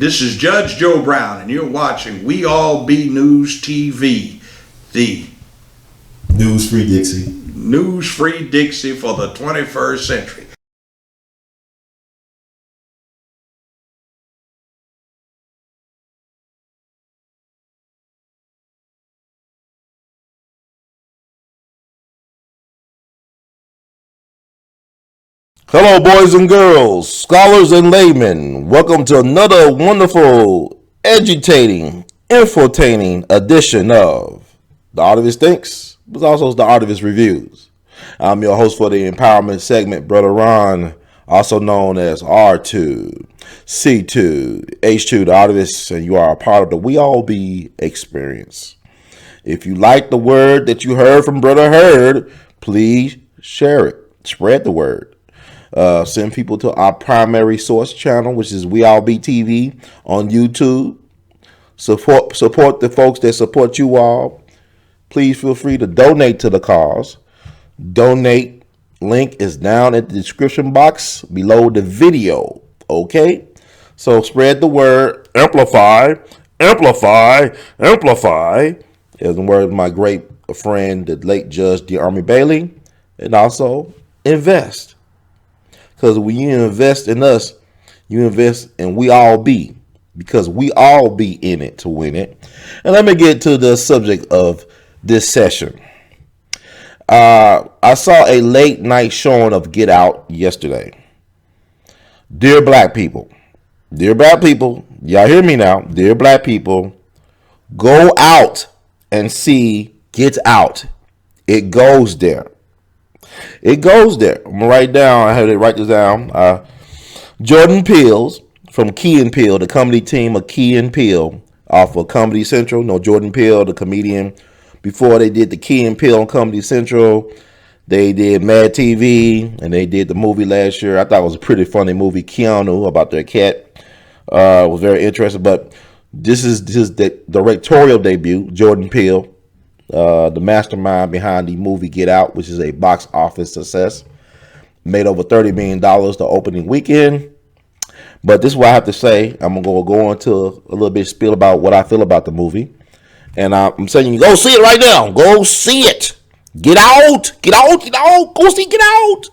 This is Judge Joe Brown, and you're watching We All Be News TV, the News-free Dixie. News-free Dixie for the 21st century. Hello, boys and girls, scholars and laymen. Welcome to another wonderful, edutating, infotaining edition of The Art of His Thinks, but also the Art of His Reviews. I'm your host for the empowerment segment, Brother Ron, also known as R2, C2, H2, The Art of His, and you are a part of the We All Be experience. If you like the word that you heard from Brother Heard, please share it. Spread the word. Send people to our primary source channel, which is We All Be TV on YouTube. Support the folks that support you all. Please feel free to donate to the cause. Donate link is down at the description box below the video. Okay? So spread the word. Amplify. As the word of my great friend, the late Judge D. Army Bailey. And also invest. Because when you invest in us, you invest in We All Be. Because we all be in it to win it. And let me get to the subject of this session. I saw a late night showing of Get Out yesterday. Dear black people, y'all hear me now. Dear black people, go out and see Get Out. It goes there. I'm gonna write down. I had to write this down. Jordan Peele from Key and Peele, the comedy team of Key and Peele, off of Comedy Central. No, Jordan Peele, the comedian. Before they did the Key and Peele on Comedy Central, they did Mad TV, and they did the movie last year. I thought it was a pretty funny movie, Keanu, about their cat. Was very interesting. But this is his directorial debut, Jordan Peele. The mastermind behind the movie Get Out, which is a box office success. Made over $30 million the opening weekend. But this is what I have to say. I'm going to go into a little bit spiel about what I feel about the movie. And I'm saying, go see it right now. Go see it. Get out. Go see Get Out.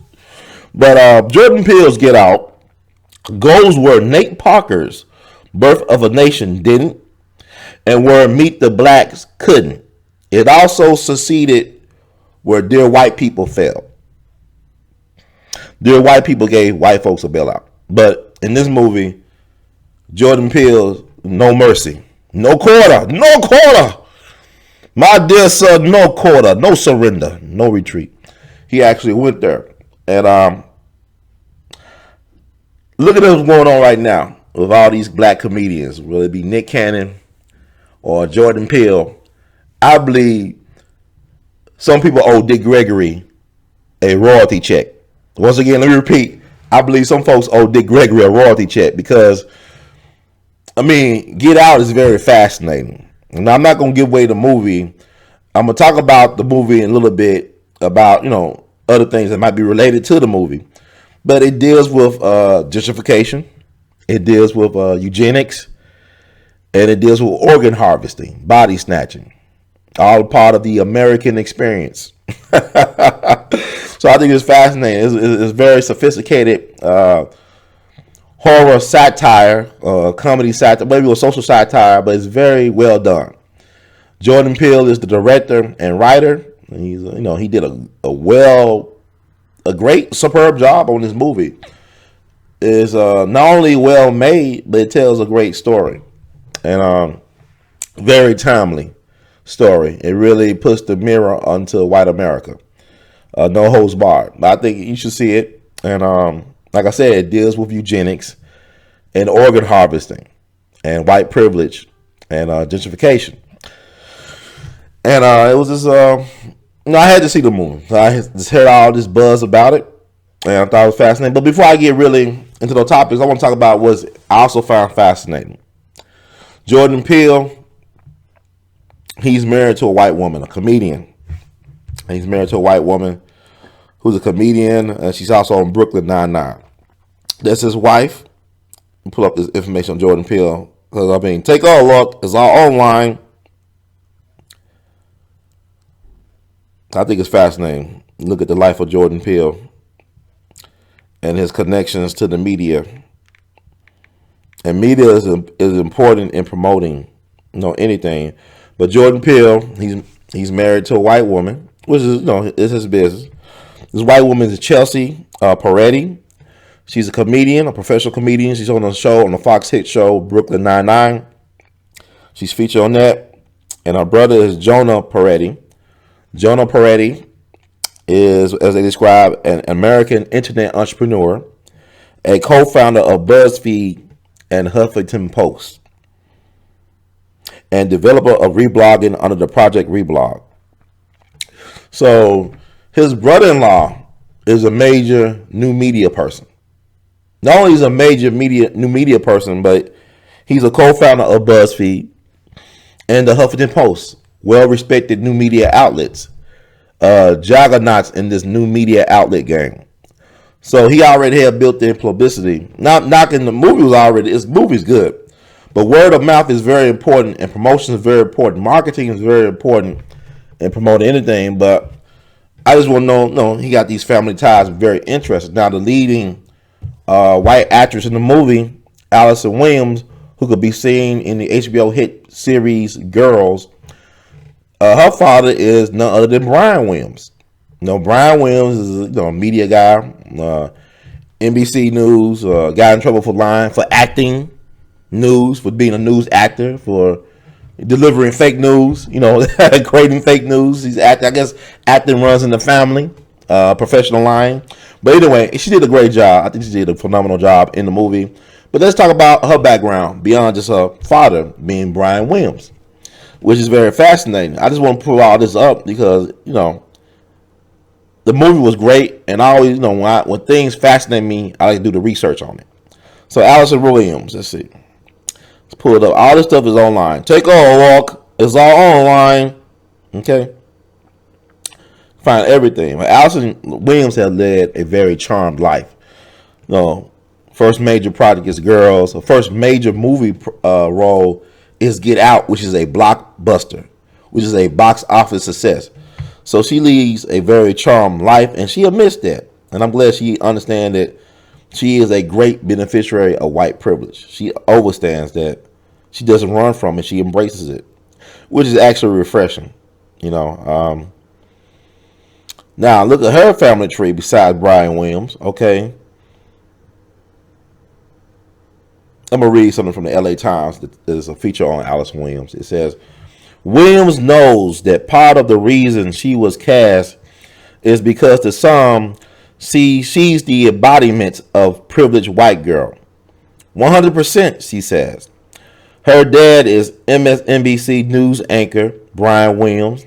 But Jordan Peele's Get Out goes where Nate Parker's Birth of a Nation didn't, and where Meet the Blacks couldn't. It also succeeded where Dear White People failed. Dear White People gave white folks a bailout. But in this movie, Jordan Peele, no mercy. No quarter. My dear son, no quarter. No surrender. No retreat. He actually went there. And look at what's going on right now with all these black comedians. Will it be Nick Cannon or Jordan Peele? I believe some people owe Dick Gregory a royalty check. Once again, let me repeat. I believe some folks owe Dick Gregory a royalty check because, Get Out is very fascinating. And I'm not going to give away the movie. I'm going to talk about the movie in a little bit about, other things that might be related to the movie. But it deals with gentrification. It deals with eugenics. And it deals with organ harvesting, body snatching. All part of the American experience. So I think it's fascinating. It's very sophisticated horror satire, comedy satire, maybe a social satire, but it's very well done. Jordan Peele is the director and writer. And he's, he did a great, superb job on this movie. It's not only well made, but it tells a great story and very timely story. It really puts the mirror onto white America. No holds barred. But I think you should see it. And like I said, it deals with eugenics and organ harvesting and white privilege and gentrification. And it was just, I had to see the movie. I just heard all this buzz about it, and I thought it was fascinating. But before I get really into the topics, I want to talk about what I also found fascinating. Jordan Peele, he's married to a white woman, a comedian. He's married to a white woman who's a comedian, and she's also on Brooklyn Nine-Nine. That's his wife. pull up this information on Jordan Peele. Because, I mean, take a look. It's all online. I think it's fascinating. Look at the life of Jordan Peele and his connections to the media. And media is important in promoting, anything. But Jordan Peele, he's married to a white woman, which is, is his business. This white woman is Chelsea Peretti. She's a comedian, a professional comedian. She's on the Fox hit show Brooklyn Nine-Nine. She's featured on that. And her brother is Jonah Peretti. Jonah Peretti is, as they describe, an American internet entrepreneur, a co-founder of BuzzFeed and Huffington Post, and developer of reblogging under the Project Reblog. So his brother-in-law is a major new media person. Not only is he a major new media person, but he's a co-founder of BuzzFeed and the Huffington Post, well-respected new media outlets, juggernauts in this new media outlet game. So he already had built-in publicity. Not knocking the movie his movie's good, but word of mouth is very important, and promotion is very important. Marketing is very important in promoting anything. But I just want to know, he got these family ties. Very interested. Now the leading white actress in the movie, Allison Williams, who could be seen in the HBO hit series Girls. Her father is none other than Brian Williams. Brian Williams is a media guy, NBC News, got in trouble for acting news, for being a news actor, for delivering fake news, creating fake news. He's acting. I guess acting runs in the family, professional line. But anyway, she did a great job. I think she did a phenomenal job in the movie. But let's talk about her background beyond just her father being Brian Williams, which is very fascinating. I just want to pull all this up because, the movie was great. And I always, when things fascinate me, I like to do the research on it. So Allison Williams, let's see. Let's pull it up. All this stuff is online. Take a walk. It's all online. Okay. Find everything. But Allison Williams has led a very charmed life. First major project is Girls. Her first major movie role is Get Out, which is a blockbuster, which is a box office success. So she leads a very charmed life, and she admits that. And I'm glad she understands that she is a great beneficiary of white privilege. She understands that. She doesn't run from it. She embraces it, which is actually refreshing. Now, look at her family tree besides Brian Williams. Okay. I'm going to read something from the LA Times. There's a feature on Allison Williams. It says, Williams knows that part of the reason she was cast is because to some, she's the embodiment of privileged white girl. 100%, she says. Her dad is MSNBC News anchor Brian Williams,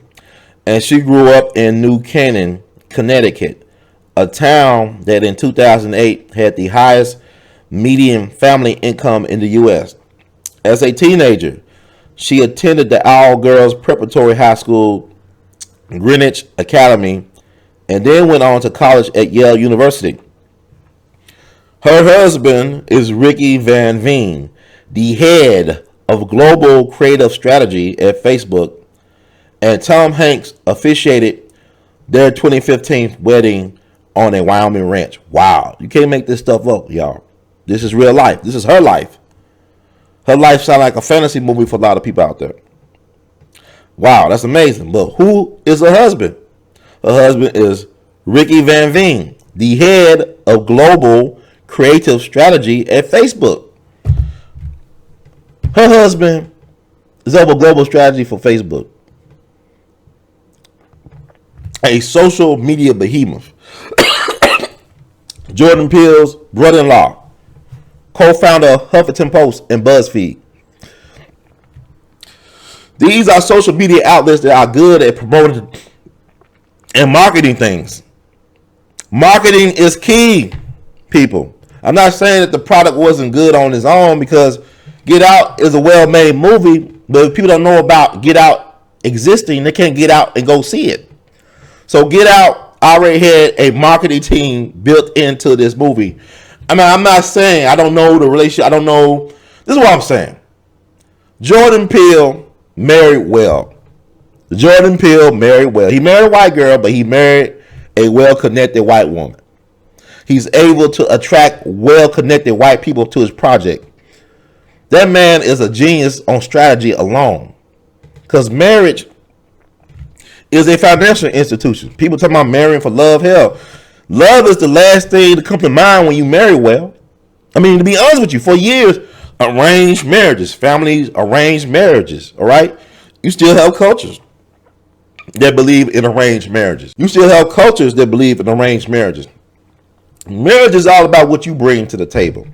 and she grew up in New Canaan, Connecticut, a town that in 2008 had the highest median family income in the U.S. As a teenager, she attended the All Girls Preparatory High School, Greenwich Academy, and then went on to college at Yale University. Her husband is Ricky Van Veen, the head of global creative strategy at Facebook, and Tom Hanks officiated their 2015 wedding on a Wyoming ranch. Wow, you can't make this stuff up, y'all. This is real life. This is her life. Her life sounds like a fantasy movie for a lot of people out there. Wow, that's amazing. But who is her husband? Her husband is Ricky Van Veen, the head of global creative strategy at Facebook. Her husband is over global strategy for Facebook, a social media behemoth. Jordan Peele's brother-in-law, co-founder of Huffington Post and BuzzFeed. These are social media outlets that are good at promoting and marketing things. Marketing is key, people. I'm not saying that the product wasn't good on its own, because Get Out is a well-made movie, but if people don't know about Get Out existing, they can't get out and go see it. So Get Out already had a marketing team built into this movie. I mean, I'm not saying I don't know the relationship. I don't know. This is what I'm saying. Jordan Peele married well. Jordan Peele married well. He married a white girl, but he married a well-connected white woman. He's able to attract well-connected white people to his project. That man is a genius on strategy alone. Because marriage is a financial institution. People talking about marrying for love. Hell, love is the last thing to come to mind when you marry well. I mean, to be honest with you, for years, arranged marriages, families arranged marriages, all right? You still have cultures that believe in arranged marriages. You still have cultures that believe in arranged marriages. Marriage is all about what you bring to the table.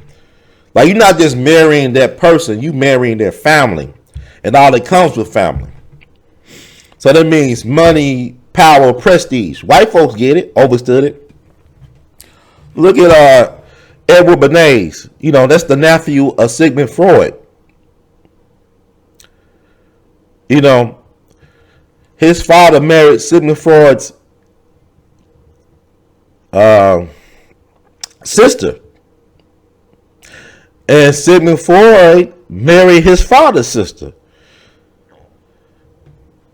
Like, you're not just marrying that person, you marrying their family and all that comes with family. So that means money, power, prestige. White folks get it, understood it. Look at Edward Bernays. You know, that's the nephew of Sigmund Freud. You know, his father married Sigmund Freud's sister. And Sigmund Freud married his father's sister.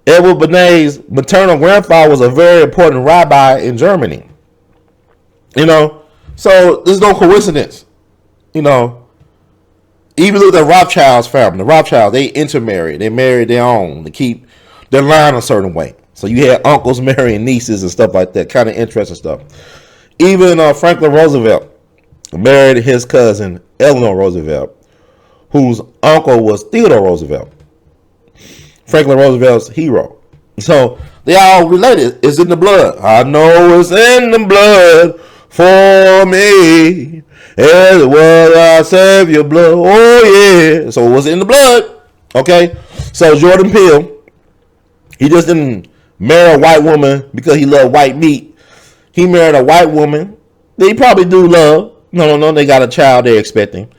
Edward Bernays' maternal grandfather was a very important rabbi in Germany. You know, so there's no coincidence. You know, even look at the Rothschild's family. The Rothschilds, they intermarried. They married their own to keep their line a certain way. So you had uncles marrying nieces and stuff like that. Kind of interesting stuff. Even Franklin Roosevelt married his cousin Eleanor Roosevelt, whose uncle was Theodore Roosevelt, Franklin Roosevelt's hero. So they all related. It's in the blood. I know it's in the blood for me. As well I save your blood. Oh yeah. So it was in the blood. Okay. So Jordan Peele, he just didn't marry a white woman because he loved white meat. He married a white woman they probably do love. No, they got a child they're expecting.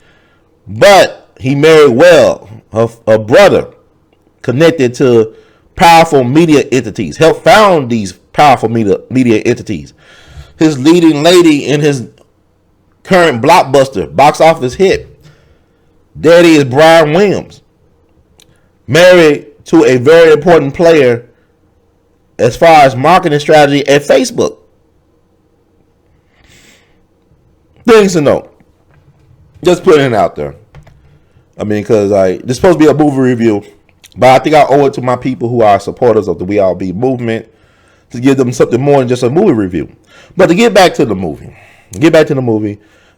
But he married well. A brother connected to powerful media entities. Helped found these powerful media entities. His leading lady in his current blockbuster box office hit, daddy, is Brian Williams. Married to a very important player as far as marketing strategy at Facebook. Things to know. Just putting it out there. I mean, because this is supposed to be a movie review, but I think I owe it to my people who are supporters of the We All Be movement to give them something more than just a movie review. But to get back to the movie,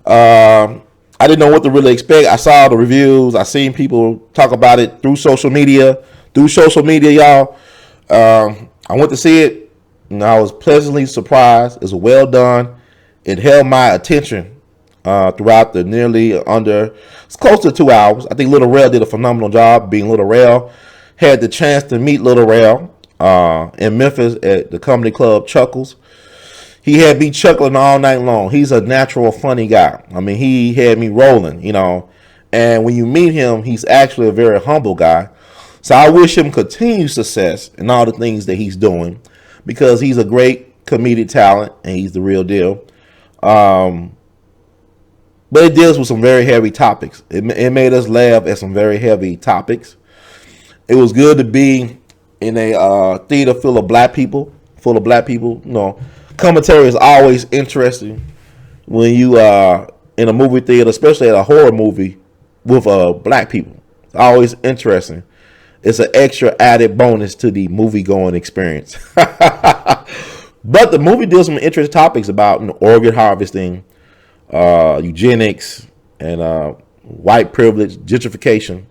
I didn't know what to really expect. I saw the reviews. I seen people talk about it through social media. Y'all. I went to see it, and I was pleasantly surprised. It's well done. It held my attention throughout the it's close to 2 hours. I think Little Rel did a phenomenal job being Little Rel. Had the chance to meet Little Rel in Memphis at the comedy club Chuckles. He had me chuckling all night long. He's a natural funny guy. I mean, he had me rolling, and when you meet him, he's actually a very humble guy. So I wish him continued success in all the things that he's doing, because he's a great comedic talent and he's the real deal. But it deals with some very heavy topics. It made us laugh at some very heavy topics. It was good to be in a theater full of black people. Commentary is always interesting when you are in a movie theater, especially at a horror movie with black people. It's always interesting. It's an extra added bonus to the movie-going experience. But the movie deals with some interesting topics about organ harvesting, eugenics, and white privilege, gentrification.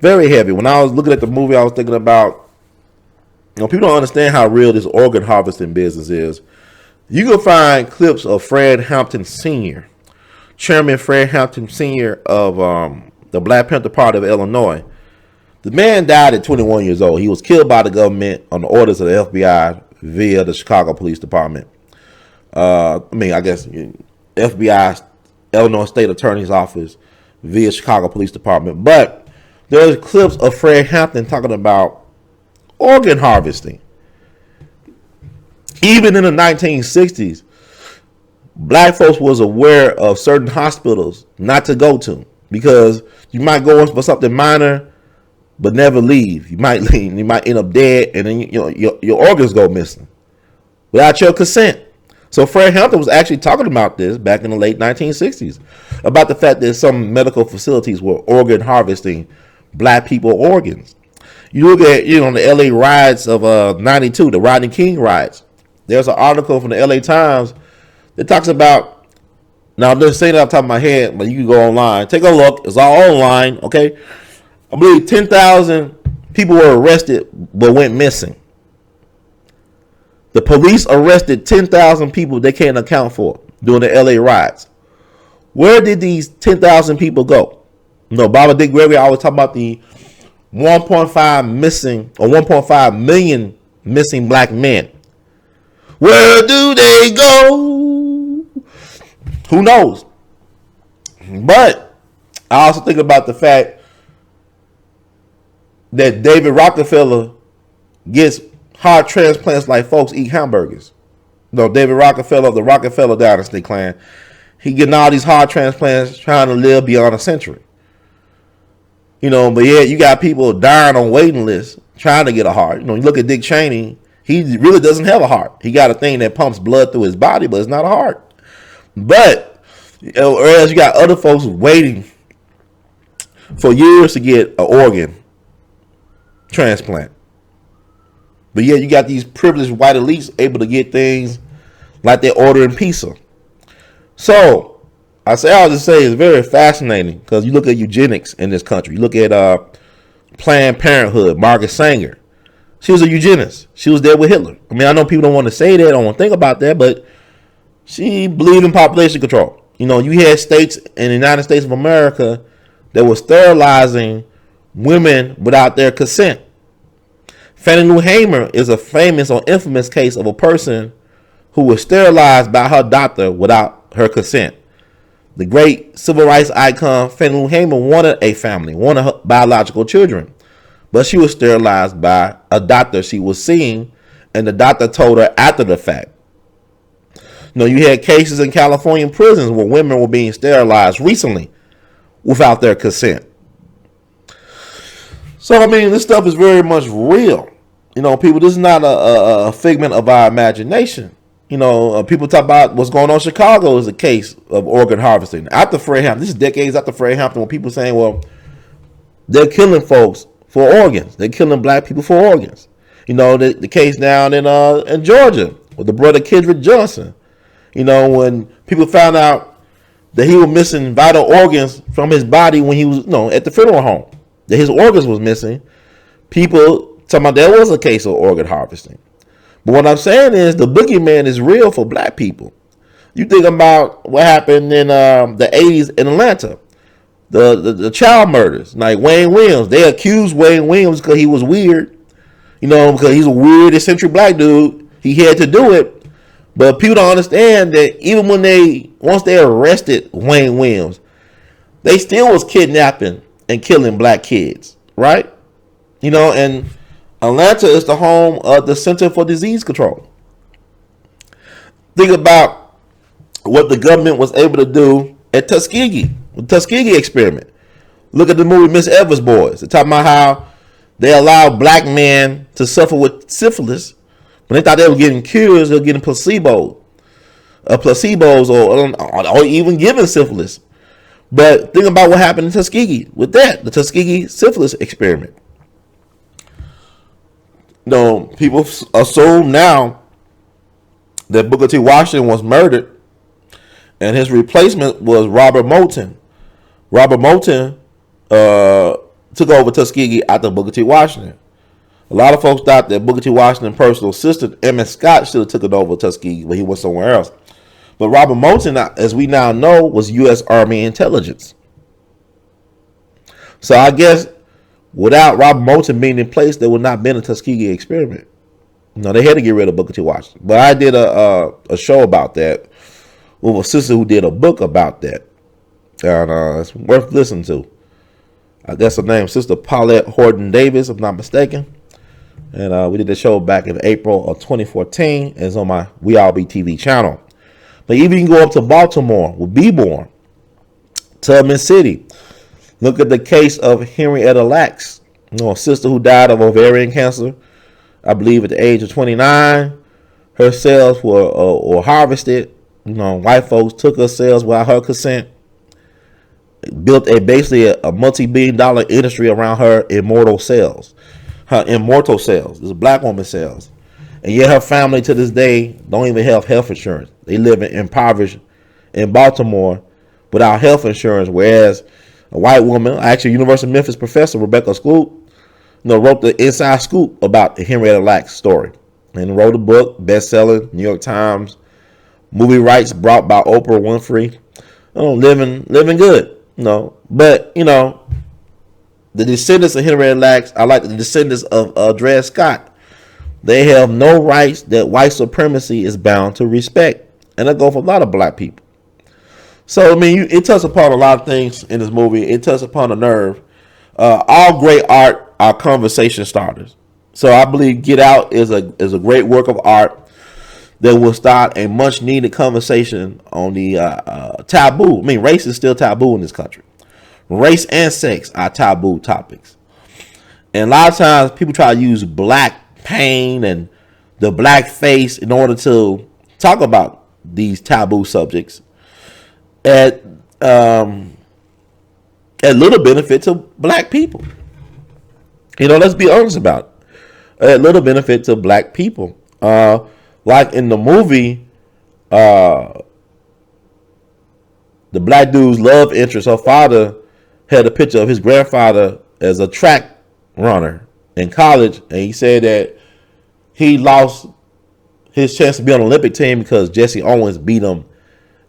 Very heavy. When I was looking at the movie, I was thinking about, people don't understand how real this organ harvesting business is. You can find clips of Fred Hampton Sr., Chairman Fred Hampton Sr. of the Black Panther Party of Illinois. The man died at 21 years old. He was killed by the government on the orders of the FBI via the Chicago Police Department. FBI, Illinois State Attorney's Office via Chicago Police Department. But there's clips of Fred Hampton talking about organ harvesting. Even in the 1960s, black folks was aware of certain hospitals not to go to because you might go in for something minor but never leave. You might leave, you might end up dead, and then your organs go missing without your consent. So Fred Hampton was actually talking about this back in the late 1960s about the fact that some medical facilities were organ harvesting black people organs. You look at the LA riots of '92, the Rodney King riots. There's an article from the LA Times that talks about. Now I'm just saying it off the top of my head, but you can go online, take a look. It's all online, okay? I believe 10,000 people were arrested but went missing. The police arrested 10,000 people they can't account for during the LA riots. Where did these 10,000 people go? Baba Dick Gregory always talk about the 1.5 missing or 1.5 million missing black men. Where do they go? Who knows? But I also think about the fact that David Rockefeller gets heart transplants like folks eat hamburgers. David Rockefeller of the Rockefeller dynasty clan, he getting all these heart transplants trying to live beyond a century. But yeah, you got people dying on waiting lists trying to get a heart. You look at Dick Cheney, he really doesn't have a heart. He got a thing that pumps blood through his body, but it's not a heart. But whereas you got other folks waiting for years to get an organ transplant. But yeah, you got these privileged white elites able to get things like they're ordering pizza. So I just say it's very fascinating because you look at eugenics in this country. You look at Planned Parenthood, Margaret Sanger. She was a eugenist. She was there with Hitler. I mean, I know people don't want to say that, don't want to think about that, but she believed in population control. You had states in the United States of America that were sterilizing women without their consent. Fannie Lou Hamer is a famous or infamous case of a person who was sterilized by her doctor without her consent. The great civil rights icon Fannie Lou Hamer wanted a family, wanted her biological children, but she was sterilized by a doctor she was seeing, and the doctor told her after the fact. You had cases in California prisons where women were being sterilized recently without their consent. So, I mean, this stuff is very much real. People, this is not a figment of our imagination. People talk about what's going on in Chicago is a case of organ harvesting. After Fred Hampton, this is decades after Fred Hampton, when people saying, well, they're killing folks for organs. They're killing black people for organs. The case down in Georgia with the brother Kendrick Johnson. When people found out that he was missing vital organs from his body when he was, at the funeral home, that his organs was missing, people talking about there was a case of organ harvesting. But what I'm saying is the boogeyman is real for black people. You think about what happened in the 80s in Atlanta, the child murders, like Wayne Williams. They accused Wayne Williams because he was weird, because he's a weird, eccentric black dude. He had to do it. But people don't understand that even once they arrested Wayne Williams, they still was kidnapping and killing black kids, right? And Atlanta is the home of the Center for Disease Control. Think about what the government was able to do at Tuskegee, the Tuskegee experiment. Look at the movie Miss Evers Boys. They're talking about how they allowed black men to suffer with syphilis. When they thought they were getting cures, they were getting placebos or even giving syphilis. But think about what happened in Tuskegee with that, the Tuskegee syphilis experiment. People assume now that Booker T. Washington was murdered and his replacement was Robert Moulton. Robert Moulton took over Tuskegee after Booker T. Washington. A lot of folks thought that Booker T. Washington's personal assistant, Emmett Scott, should have took it over Tuskegee, but he went somewhere else. But Robert Moulton, as we now know, was U.S. Army intelligence. So I guess without Robert Moulton being in place, there would not have been a Tuskegee experiment. They had to get rid of Booker T. Washington. But I did a show about that with a sister who did a book about that. And it's worth listening to. I guess her name, Sister Paulette Horton Davis, if I'm not mistaken. And we did the show back in April of 2014. It's on my We All Be TV channel. But even you can go up to Baltimore with Beborn, Tubman City. Look at the case of Henrietta Lacks, a sister who died of ovarian cancer, I believe at the age of 29. Her cells were harvested. White folks took her cells without her consent, built basically a multi-billion-dollar industry around her immortal cells. Her immortal cells. This is black woman cells. And yet her family to this day don't even have health insurance. They live impoverished in Baltimore without health insurance, whereas a white woman, actually University of Memphis professor Rebecca Skloot, wrote the inside scoop about the Henrietta Lacks story and wrote a book, bestseller, New York Times, movie rights brought by Oprah Winfrey. Living good, But the descendants of Henrietta Lacks are like the descendants of Dred Scott. They have no rights that white supremacy is bound to respect, and that goes for a lot of black people. So it touches upon a lot of things in this movie. It touches upon a nerve. All great art are conversation starters. So I believe Get Out is a great work of art that will start a much needed conversation on the taboo. Race is still taboo in this country. Race and sex are taboo topics. And a lot of times people try to use black pain and the black face in order to talk about these taboo subjects at little benefit to black people. Let's be honest about it. At little benefit to black people. Like in the movie, the black dude's love interest, her father had a picture of his grandfather as a track runner in college, and he said that he lost his chance to be on the Olympic team because Jesse Owens beat him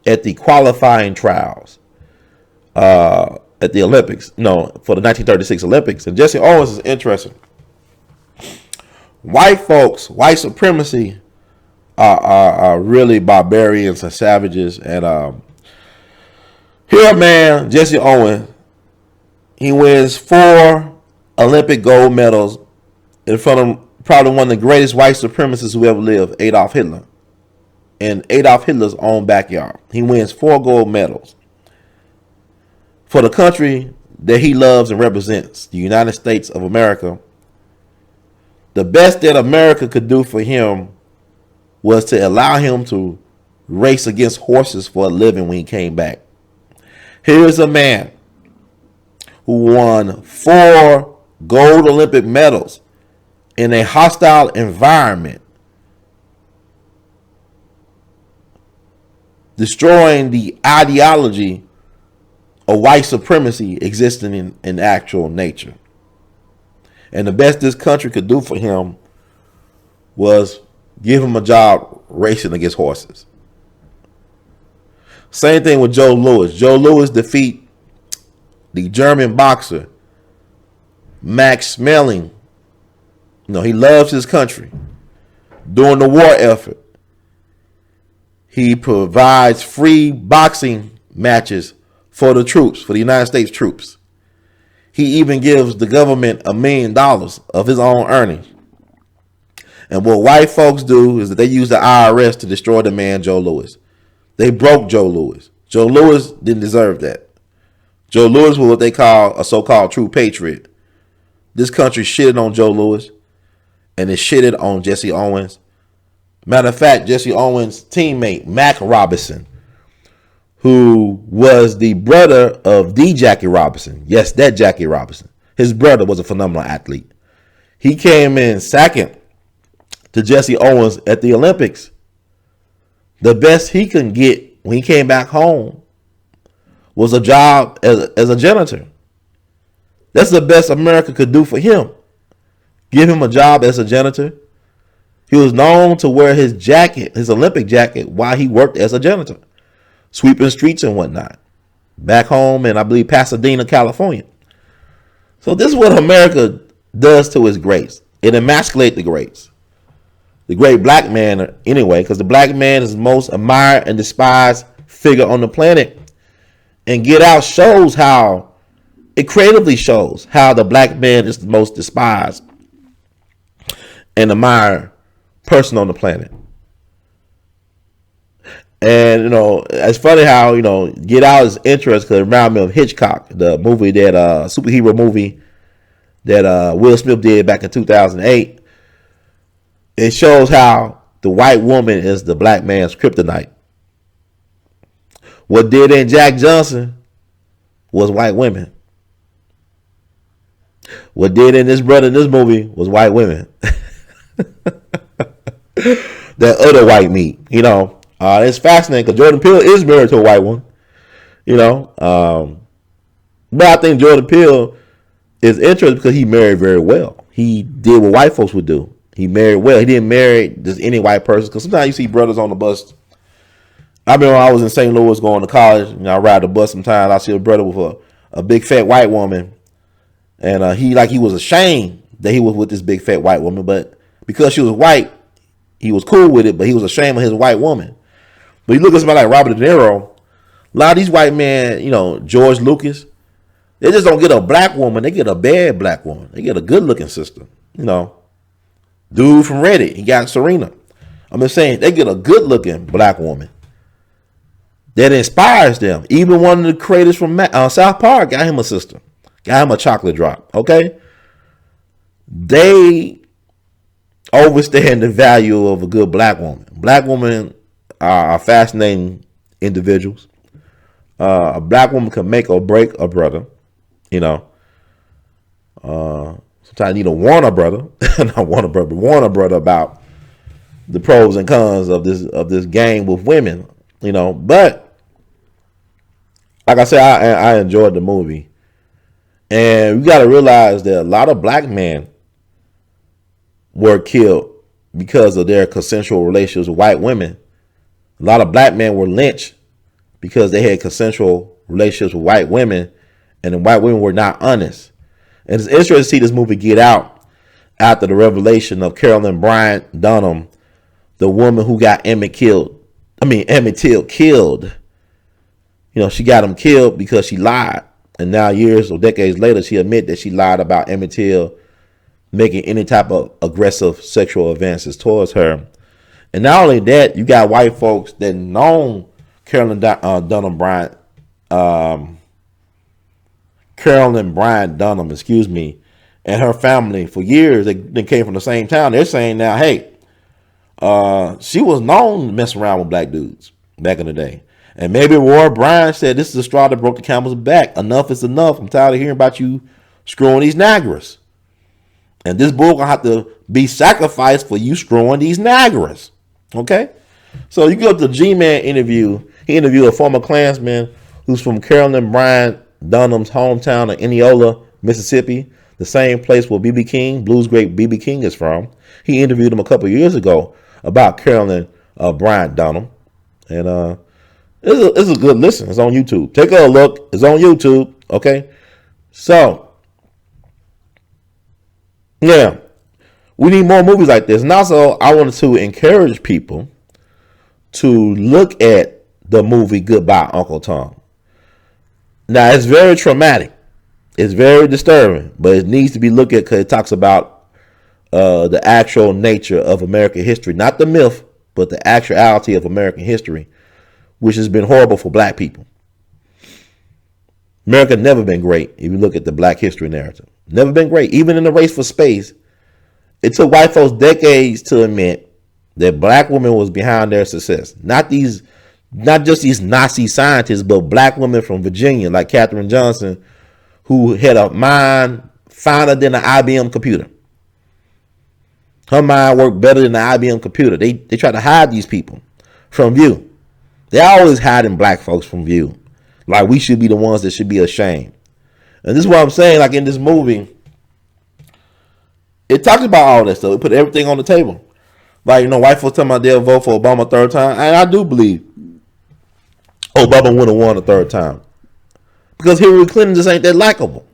at the qualifying trials at the Olympics, for the 1936 Olympics. And Jesse Owens is interesting. White folks, white supremacy are really barbarians and savages. And here, man, Jesse Owens, he wins 4 Olympic gold medals in front of probably one of the greatest white supremacists who ever lived, Adolf Hitler, in Adolf Hitler's own backyard. He wins 4 gold medals for the country that he loves and represents, the United States of America. The best that America could do for him was to allow him to race against horses for a living when he came back. Here's a man who won 4 gold Olympic medals in a hostile environment, destroying the ideology of white supremacy existing in actual nature. And the best this country could do for him was give him a job racing against horses. Same thing with Joe Louis. Joe Louis defeat the German boxer Max Schmeling. He loves his country. During the war effort, he provides free boxing matches for the troops, for the United States troops. He even gives the government $1 million of his own earnings. And what white folks do is that they use the IRS to destroy the man Joe Louis. They broke Joe Louis. Joe Louis didn't deserve that. Joe Louis was what they call a so-called true patriot. This country shitted on Joe Louis, and it shitted on Jesse Owens. Matter of fact, Jesse Owens' teammate, Mac Robinson, who was the brother of D. Jackie Robinson. Yes, that Jackie Robinson. His brother was a phenomenal athlete. He came in second to Jesse Owens at the Olympics. The best he could get when he came back home was a job as a janitor. That's the best America could do for him. Give him a job as a janitor. He was known to wear his jacket, his Olympic jacket, while he worked as a janitor, sweeping streets and whatnot, back home in, I believe, Pasadena, California. So this is what America does to its greats. It emasculates the greats. The great black man, anyway, because the black man is the most admired and despised figure on the planet. And Get Out shows how, it creatively shows how the black man is the most despised and admired person on the planet. And it's funny how Get Out is interesting because it reminds me of Hitchcock, the movie that superhero movie that Will Smith did back in 2008. It shows how the white woman is the black man's kryptonite. What did in Jack Johnson was white women. What did in this brother in this movie was white women. That other white meat, it's fascinating because Jordan Peele is married to a white one, but I think Jordan Peele is interesting because he married very well. He did what white folks would do. He married well. He didn't marry just any white person because sometimes you see brothers on the bus. I remember when I was in St. Louis going to college, I ride the bus sometimes. I see a brother with a big fat white woman, and he was ashamed that he was with this big fat white woman, but because she was white, he was cool with it, but he was ashamed of his white woman. But you look at somebody like Robert De Niro, a lot of these white men, George Lucas, they just don't get a black woman. They get a bad black woman. They get a good looking sister. Dude from Reddit, he got Serena. I'm just saying, they get a good looking black woman that inspires them. Even one of the creators from South Park got him a sister, got him a chocolate drop. Okay, they understand the value of a good black woman. Black women are fascinating individuals. A black woman can make or break a brother. Sometimes you need to warn a brother, warn a brother about the pros and cons of this game with women. But like I said, I enjoyed the movie, and we got to realize that a lot of black men were killed because of their consensual relationships with white women. A lot of black men were lynched because they had consensual relationships with white women, and the white women were not honest. And it's interesting to see this movie Get Out after the revelation of Carolyn Bryant Dunham, the woman who got Emmett Till killed. She got him killed because she lied. And now years or decades later, she admit that she lied about Emmett Till making any type of aggressive sexual advances towards her. And not only that, you got white folks that known Carolyn Bryant Dunham, and her family for years. They came from the same town. They're saying now, hey, she was known to mess around with black dudes back in the day. And maybe Roy Bryan said, this is the straw that broke the camel's back. Enough is enough. I'm tired of hearing about you screwing these Niagaras. And this bull gonna have to be sacrificed for you screwing these Niagaras. Okay? So you go to the G-Man interview. He interviewed a former Klansman who's from Carolyn Bryant Dunham's hometown of A.L.L, Mississippi, the same place where B.B. King, blues great B.B. King is from. He interviewed him a couple of years ago about Carolyn Bryant Dunham. And it's a good listen. It's on YouTube. Take a look. It's on YouTube. Okay? So, yeah. We need more movies like this. And also, I wanted to encourage people to look at the movie Goodbye, Uncle Tom. Now, it's very traumatic. It's very disturbing, but it needs to be looked at because it talks about the actual nature of American history. Not the myth, but the actuality of American history, which has been horrible for black people. America never been great if you look at the black history narrative. Never been great. Even in the race for space, it took white folks decades to admit that black women was behind their success. Not just these Nazi scientists, but black women from Virginia, like Katherine Johnson, who had a mind finer than an IBM computer. Her mind worked better than the IBM computer. They try to hide these people from view. They always hiding black folks from view. Like we should be the ones that should be ashamed. And this is what I'm saying, like in this movie, it talks about all that stuff. It put everything on the table. Like, white folks talking about they'll vote for Obama a third time. And I do believe Obama would have won a third time. Because Hillary Clinton just ain't that likable.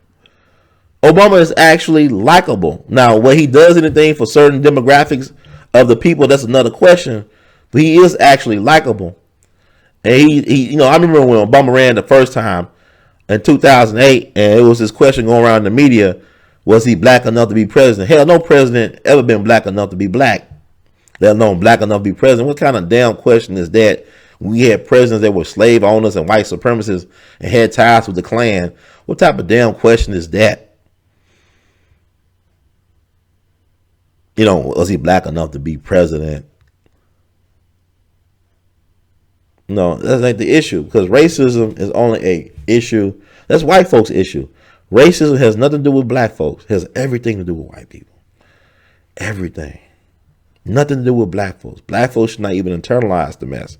Obama is actually likable. Now, whether he does anything for certain demographics of the people, that's another question. But he is actually likable. And he I remember when Obama ran the first time in 2008, and it was this question going around in the media, was he black enough to be president? Hell, no president ever been black enough to be black, let alone black enough to be president. What kind of damn question is that We had presidents that were slave owners and white supremacists and had ties with the Klan. What type of damn question is that? Was he black enough to be president? No, that's not the issue, because racism is only a issue. That's white folks' issue. Racism has nothing to do with black folks. It has everything to do with white people. Everything. Nothing to do with black folks. Black folks should not even internalize the mess.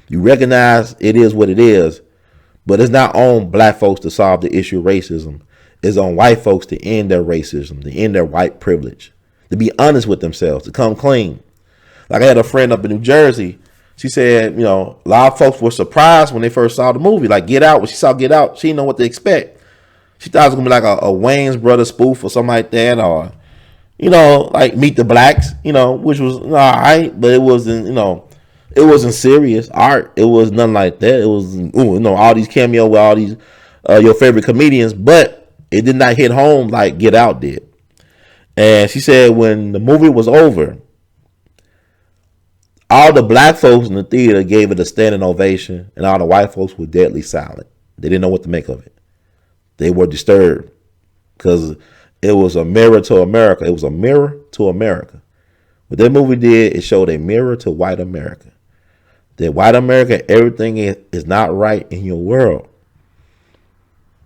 You recognize it is what it is, but it's not on black folks to solve the issue of racism. It's on white folks to end their racism, to end their white privilege, to be honest with themselves, to come clean. Like I had a friend up in New Jersey. She said, a lot of folks were surprised when they first saw the movie. Like Get Out, when she saw Get Out, she didn't know what to expect. She thought it was going to be like a Wayne's Brother spoof or something like that, or, like Meet the Blacks, which was all right, but it wasn't, it wasn't serious art. It was nothing like that. It was, all these cameo with all these your favorite comedians, but it did not hit home like Get Out did. And she said when the movie was over, all the black folks in the theater gave it a standing ovation, and all the white folks were deadly silent. They didn't know what to make of it. They were disturbed because it was a mirror to America. It was a mirror to America. What that movie did, it showed a mirror to white America. That white America, everything is not right in your world.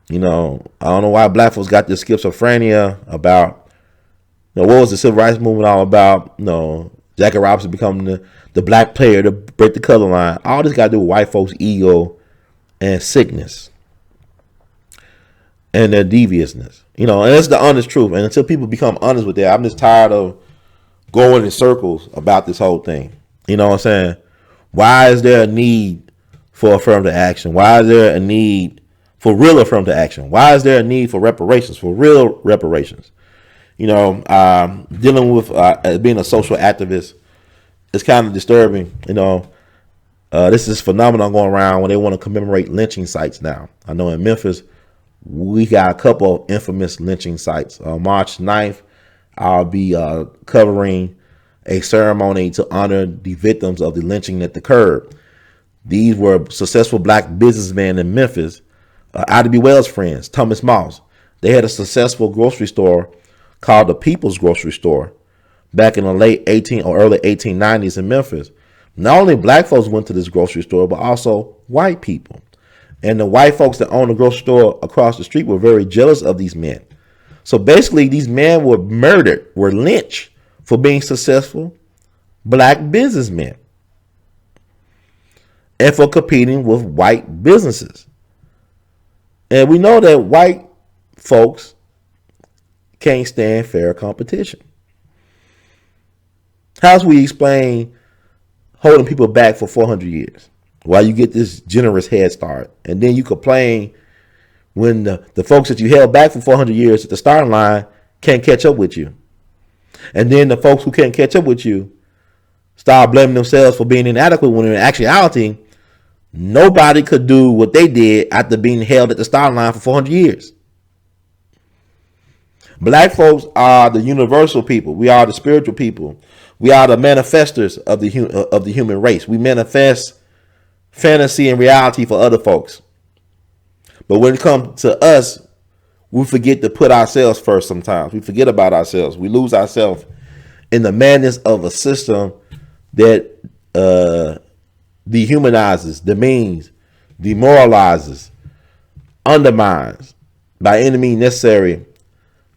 I don't know why black folks got this schizophrenia about, what was the civil rights movement all about? Jackie Robinson becoming the black player to break the color line. All this got to do with white folks' ego and sickness and their deviousness. And that's the honest truth. And until people become honest with that, I'm just tired of going in circles about this whole thing. You know what I'm saying? Why is there a need for affirmative action? Why is there a need for real affirmative action? Why is there a need for reparations, for real reparations? Dealing with being a social activist, it's kind of disturbing. This is phenomenon going around when they want to commemorate lynching sites now. I know in Memphis, we got a couple of infamous lynching sites. March 9th, I'll be covering a ceremony to honor the victims of the lynching that occurred. These were successful black businessmen in Memphis, Ida B. Wells' friends, Thomas Moss. They had a successful grocery store called the People's Grocery Store back in the late early 1890s in Memphis. Not only black folks went to this grocery store, but also white people. And the white folks that owned the grocery store across the street were very jealous of these men. So basically, these men were murdered, were lynched for being successful black businessmen and for competing with white businesses. And we know that white folks can't stand fair competition. How do we explain holding people back for 400 years while you get this generous head start, and then you complain when the folks that you held back for 400 years at the starting line can't catch up with you? And then the folks who can't catch up with you start blaming themselves for being inadequate, when in actuality, nobody could do what they did after being held at the starting line for 400 years. Black folks are the universal people. We are the spiritual people. We are the manifestors of the human race. We manifest fantasy and reality for other folks. But when it comes to us, we forget to put ourselves first sometimes. We forget about ourselves. We lose ourselves in the madness of a system that dehumanizes, demeans, demoralizes, undermines, by any means necessary,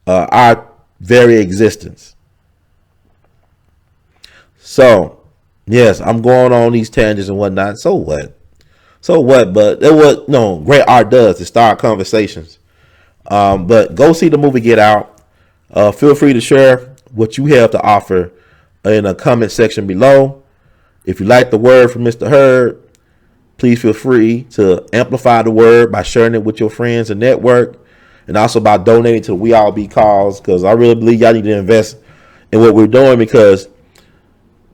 our very existence. So, yes, I'm going on these tangents and whatnot. So what? But that what great art does, to start conversations. But go see the movie Get Out. Feel free to share what you have to offer in the comment section below. If you like the word from Mr. Hurd, please feel free to amplify the word by sharing it with your friends and network, and also by donating to the We All Be cause, because I really believe y'all need to invest in what we're doing, because,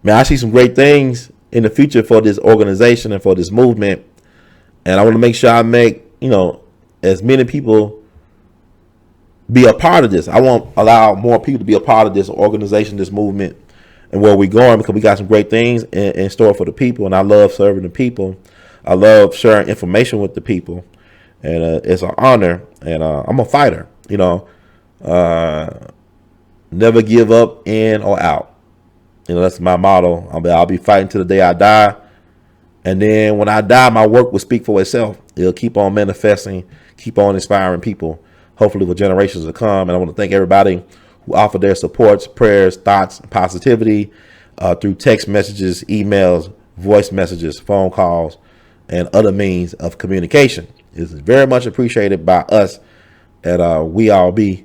man, I see some great things in the future for this organization and for this movement, and I want to make sure I make, as many people be a part of this. I want to allow more people to be a part of this organization, this movement, and where we're going, because we got some great things in store for the people. And I love serving the people. I love sharing information with the people. And it's an honor. And I'm a fighter, never give up, in or out. That's my motto. I'll be fighting till the day I die. And then when I die, my work will speak for itself. It'll keep on manifesting, keep on inspiring people, hopefully for generations to come. And I want to thank everybody who offered their supports, prayers, thoughts, positivity through text messages, emails, voice messages, phone calls, and other means of communication. It's very much appreciated by us at WhITe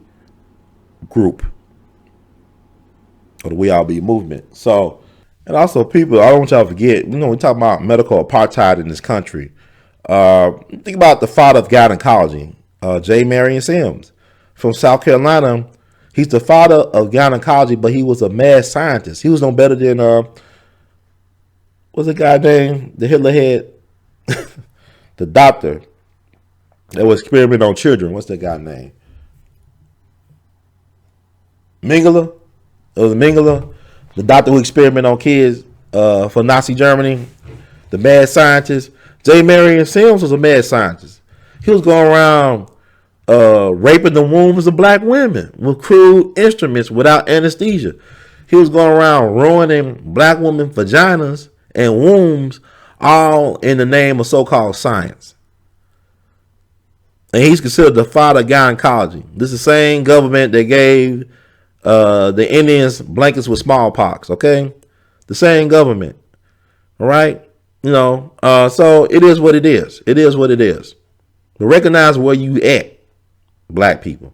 group, or the WhITe movement. So, and also people, I don't want y'all to forget, we talk about medical apartheid in this country. Think about the father of gynecology, J. Marion Sims from South Carolina. He's the father of gynecology, but he was a mad scientist. He was no better than, what's the guy named? The Hitler head, the doctor that was experimenting on children. What's that guy name? Mengele. It was Mengele, the doctor who experimented on kids for Nazi Germany, the mad scientist. J. Marion Sims was a mad scientist. He was going around raping the wombs of black women with crude instruments without anesthesia. He was going around ruining black women vaginas and wombs, all in the name of so-called science. And he's considered the father of gynecology. This is the same government that gave the Indians blankets with smallpox, okay? The same government, all right? So it is what it is. It is what it is. But recognize where you at, black people,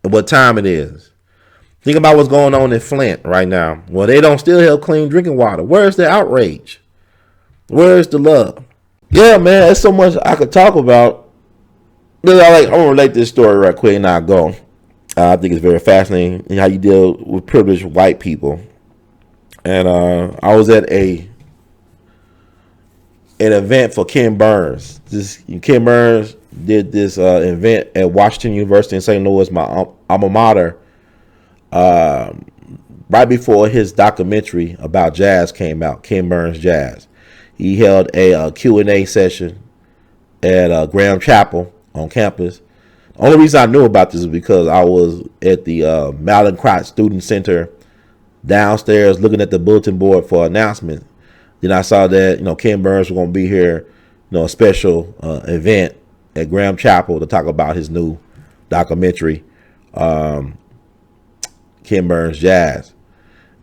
and what time it is. Think about what's going on in Flint right now. Well, they don't still have clean drinking water. Where's the outrage? Where's the love? Yeah, man, there's so much I could talk about. I'm gonna relate this story right quick and I'll go. I think it's very fascinating how you deal with privileged white people. And I was at an event for Ken Burns. Ken Burns did this event at Washington University in St. Louis, my alma mater, right before his documentary about jazz came out, Ken Burns Jazz. He held a Q&A session at Graham Chapel on campus. The only reason I knew about this is because I was at the Malincrot Student Center downstairs looking at the bulletin board for announcements. Then I saw that, Ken Burns was going to be here, a special event at Graham Chapel to talk about his new documentary, Ken Burns Jazz.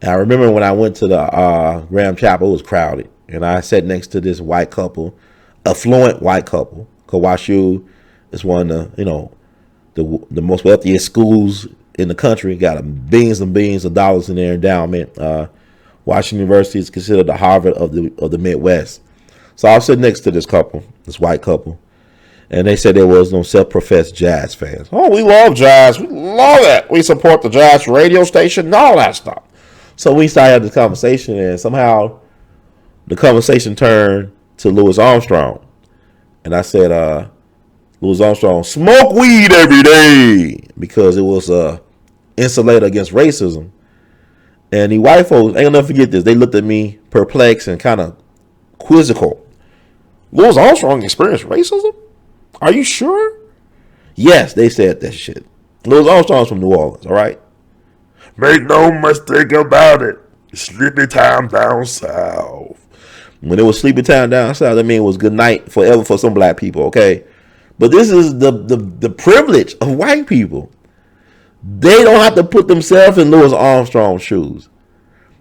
And I remember when I went to the Graham Chapel, it was crowded. And I sat next to this white couple, affluent white couple. Kawashu is one of the most wealthiest schools in the country. Got billions and billions of dollars in their endowment. Washington University is considered the Harvard of the Midwest. So I was sitting next to this couple, this white couple, and they said there was no self-professed jazz fans. Oh, we love jazz. We love it. We support the jazz radio station and all that stuff. So we started having this conversation, and somehow the conversation turned to Louis Armstrong. And I said, Louis Armstrong, smoke weed every day, because it was a insulator against racism. And the white folks, I ain't gonna never forget this. They looked at me perplexed and kind of quizzical. Louis Armstrong experienced racism? Are you sure? Yes, they said that shit. Louis Armstrong's from New Orleans, all right? Make no mistake about it. Sleepy time down south. When it was sleepy time down south, that mean it was good night forever for some black people, okay? But this is the privilege of white people. They don't have to put themselves in Louis Armstrong's shoes.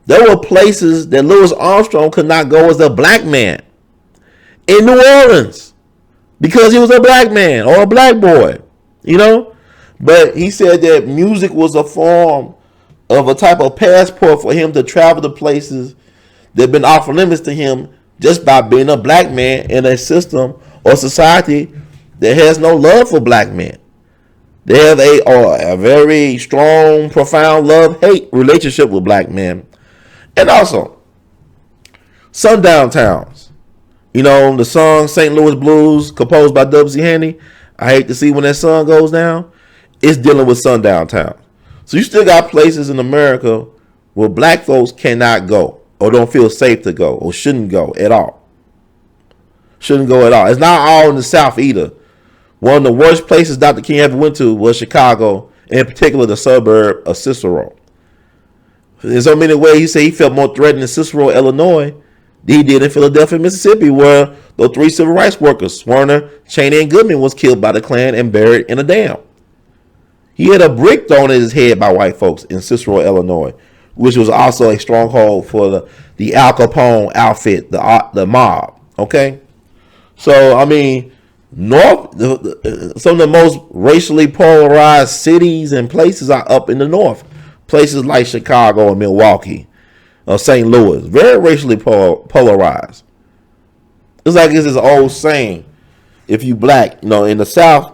There were places that Louis Armstrong could not go as a black man in New Orleans because he was a black man or a black boy, But he said that music was a form of a type of passport for him to travel to places that have been off limits to him just by being a black man in a system or society that has no love for black men. They have a very strong, profound love-hate relationship with black men. And also, sundown towns. The song St. Louis Blues, composed by W.C. Handy, I hate to see when that sun goes down. It's dealing with sundown towns. So you still got places in America where black folks cannot go or don't feel safe to go or shouldn't go at all. Shouldn't go at all. It's not all in the South either. One of the worst places Dr. King ever went to was Chicago, in particular the suburb of Cicero. In so many ways, he said he felt more threatened in Cicero, Illinois, than he did in Philadelphia, Mississippi, where the 3 civil rights workers, Swerner, Cheney, and Goodman, was killed by the Klan and buried in a dam. He had a brick thrown at his head by white folks in Cicero, Illinois, which was also a stronghold for the Al Capone outfit, the mob. Okay, so I mean, some of the most racially polarized cities and places are up in the north. Places like Chicago and Milwaukee or St. Louis, very racially polarized. It's like it's this old saying: if you black, in the South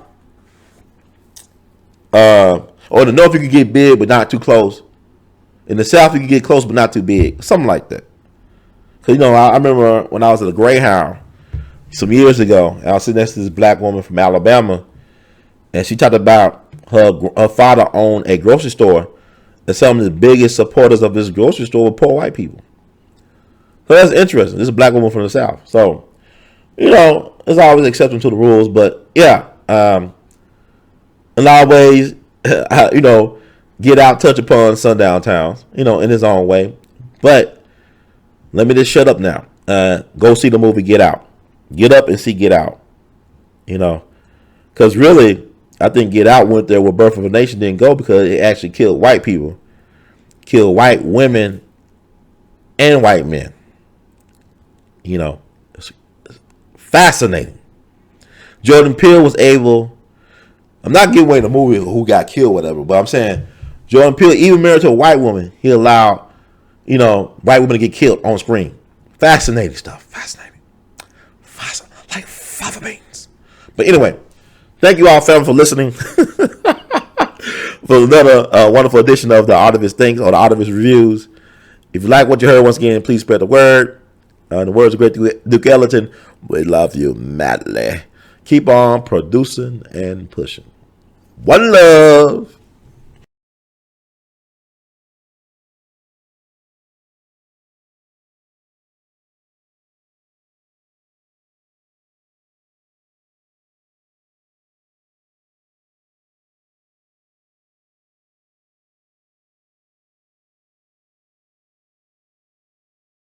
or in the North, you can get big but not too close. In the South, you can get close but not too big, something like that. Cause I remember when I was at a Greyhound some years ago, and I was sitting next to this black woman from Alabama, and she talked about her father owned a grocery store, and some of the biggest supporters of this grocery store were poor white people. So that's interesting. This is a black woman from the South. So, there's always exception to the rules, but yeah, in a lot of ways, Get Out touch upon sundown towns, in his own way. But let me just shut up now. Go see the movie Get Out. Get up and see Get Out. Because really, I think Get Out went there where Birth of a Nation didn't go, because it actually killed white people, killed white women and white men. It's fascinating. Jordan Peele was able, I'm not giving away the movie who got killed, whatever, but I'm saying Jordan Peele, even married to a white woman, he allowed, white women to get killed on screen. Fascinating stuff. Fascinating. Like fava beans. But anyway, thank you all, family, for listening. For another wonderful edition of the Art of His Things or the Art of His Reviews. If you like what you heard, once again, please spread the word. The words of great Duke Ellington, we love you madly. Keep on producing and pushing. One love.